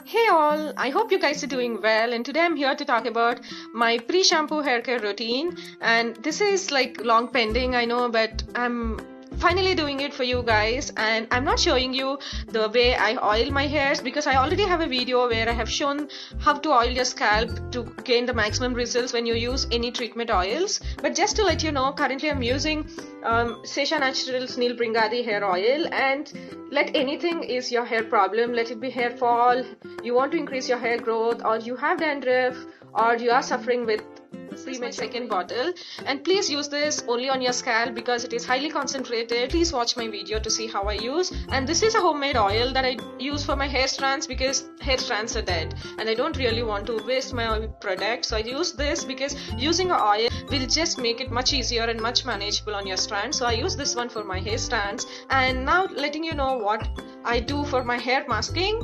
Hey all, I hope you guys are doing well, and today I'm here to talk about my pre-shampoo hair care routine. And this is like long pending, I know, but I'm finally doing it for you guys. And I'm not showing you the way I oil my hairs because I already have a video where I have shown how to oil your scalp to gain the maximum results when you use any treatment oils. But just to let you know, currently I'm using Sesha Naturals Neil Bringadi hair oil, and let anything is your hair problem, let it be hair fall, you want to increase your hair growth, or you have dandruff, or you are suffering with my second bottle, and please use this only on your scalp because it is highly concentrated. Please watch my video to see how I use. And this is a homemade oil that I use for my hair strands because hair strands are dead and I don't really want to waste my product, so I use this because using an oil will just make it much easier and much manageable on your strands. So I use this one for my hair strands. And now letting you know what I do for my hair masking.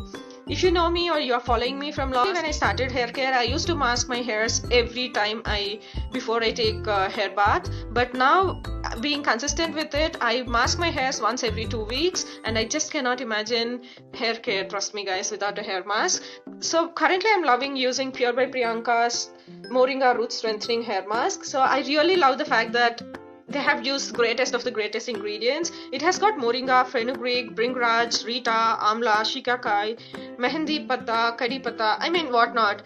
If you know me or you are following me from long, when I started hair care, I used to mask my hairs every time before I take a hair bath. But now, being consistent with it, I mask my hairs once every 2 weeks, and I just cannot imagine hair care, trust me guys, without a hair mask. So currently I'm loving using Pure by Priyanka's Moringa Root Strengthening Hair Mask. So I really love the fact that they have used greatest of the greatest ingredients. It has got moringa, fenugreek, bringraj, rita, amla, shikakai, mehendi patta, kadi patta, I mean whatnot.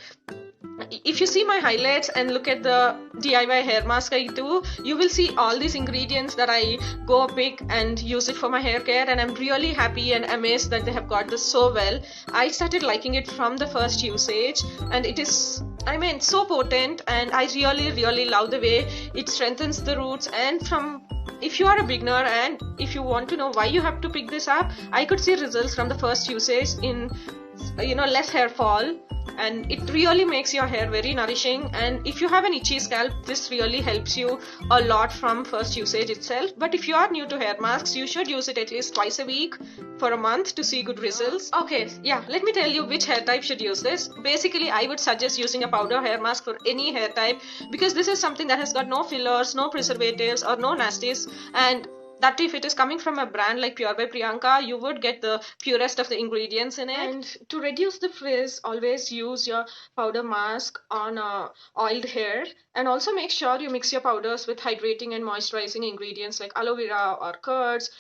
If you see my highlights and look at the DIY hair mask I do, you will see all these ingredients that I go pick and use it for my hair care, and I'm really happy and amazed that they have got this so well. I started liking it from the first usage, and it is, I mean, so potent, and I really love the way it strengthens the roots. And from, if you are a beginner and if you want to know why you have to pick this up, I could see results from the first usage in less hair fall, and it really makes your hair very nourishing. And if you have an itchy scalp, this really helps you a lot from first usage itself. But if you are new to hair masks, you should use it at least twice a week for a month to see good results. Okay, yeah, let me tell you which hair type should use this. Basically, I would suggest using a powder hair mask for any hair type because this is something that has got no fillers, no preservatives, or no nasties. And that if it is coming from a brand like Pure by Priyanka, you would get the purest of the ingredients in it. And to reduce the frizz, always use your powder mask on oiled hair, and also make sure you mix your powders with hydrating and moisturizing ingredients like aloe vera or curds,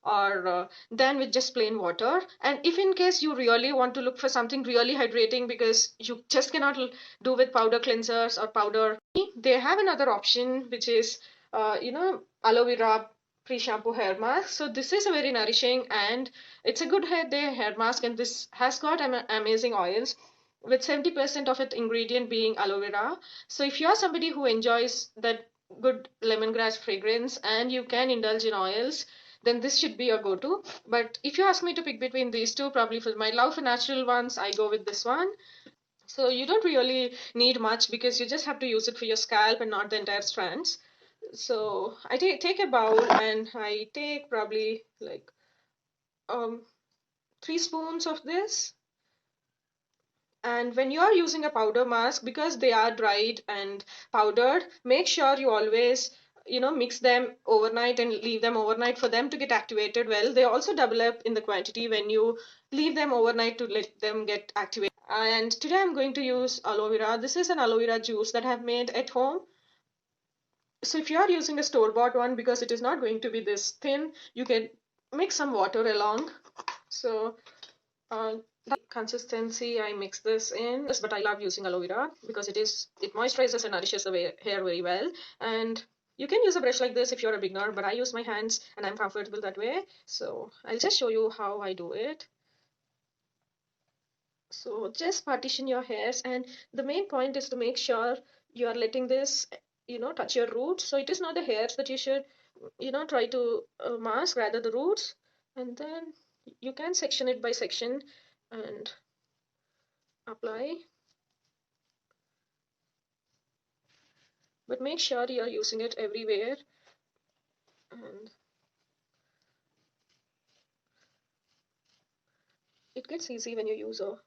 or then with just plain water. And if in case you really want to look for something really hydrating because you just cannot do with powder cleansers or powder, they have another option which is aloe vera pre-shampoo hair mask. So this is a very nourishing and it's a good hair day hair mask, and this has got amazing oils with 70% of its ingredient being aloe vera. So if you're somebody who enjoys that good lemongrass fragrance and you can indulge in oils, then this should be your go-to. But if you ask me to pick between these two, probably for my love for natural ones, I go with this one. So you don't really need much because you just have to use it for your scalp and not the entire strands. So I take a bowl and I take probably like um 3 spoons of this. And when you are using a powder mask, because they are dried and powdered, make sure you always mix them overnight and leave them overnight for them to get activated well. They also double up in the quantity when you leave them overnight to let them get activated. And today I'm going to use aloe vera. This is an aloe vera juice that I've made at home. So if you are using a store-bought one, because it is not going to be this thin, you can mix some water along. So the consistency, I mix this in, but I love using aloe vera because it moisturizes and nourishes the hair very well. And you can use a brush like this if you're a beginner, but I use my hands and I'm comfortable that way. So I'll just show you how I do it. So just partition your hairs, and the main point is to make sure you are letting this touch your roots. So it is not the hairs that you should try to mask, rather the roots. And then you can section it by section and apply, but make sure you are using it everywhere. And it gets easy when you use a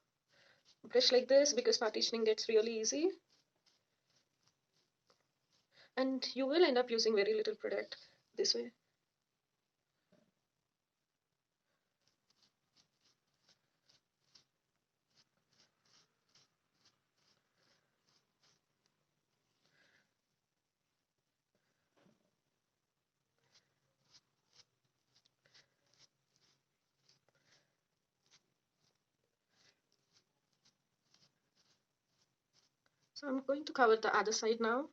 brush like this because partitioning gets really easy, and you will end up using very little product this way. So I'm going to cover the other side now.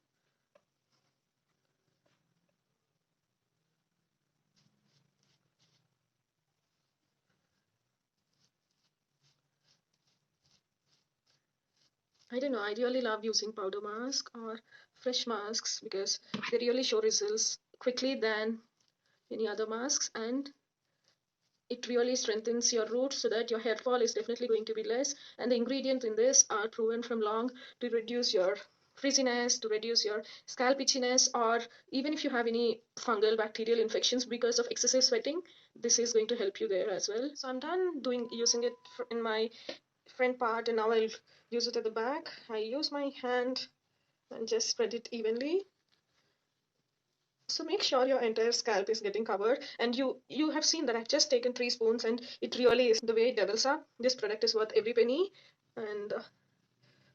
I don't know, I really love using powder mask or fresh masks because they really show results quickly than any other masks, and it really strengthens your roots so that your hair fall is definitely going to be less. And the ingredients in this are proven from long to reduce your frizziness, to reduce your scalp itchiness, or even if you have any fungal bacterial infections because of excessive sweating, this is going to help you there as well. So I'm done doing using it in my front part, and now I'll use it at the back. I use my hand and just spread it evenly. So make sure your entire scalp is getting covered, and you have seen that I've just taken 3 spoons, and it really is the way it doubles up. This product is worth every penny, and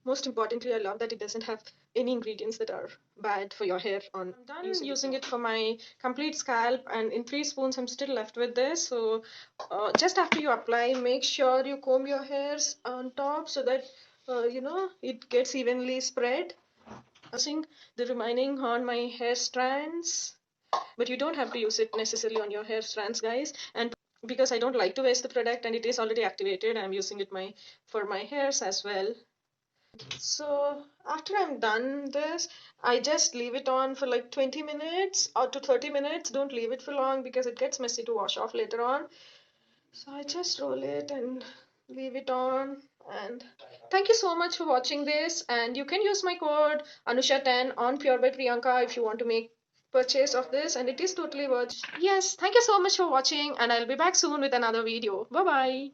most importantly, I love that it doesn't have any ingredients that are bad for your hair. On I'm done using it for my complete scalp, and in 3 spoons I'm still left with this. So just after you apply, make sure you comb your hairs on top so that it gets evenly spread. Using the remaining on my hair strands, but you don't have to use it necessarily on your hair strands, guys. And because I don't like to waste the product and it is already activated, I'm using it for my hairs as well. So after I'm done this, I just leave it on for like 20 minutes or to 30 minutes. Don't leave it for long because it gets messy to wash off later on. So I just roll it and leave it on. And thank you so much for watching this. And you can use my code Anusha10 on Pure by Priyanka if you want to make purchase of this, and it is totally worth. Yes, thank you so much for watching, and I'll be back soon with another video. Bye bye.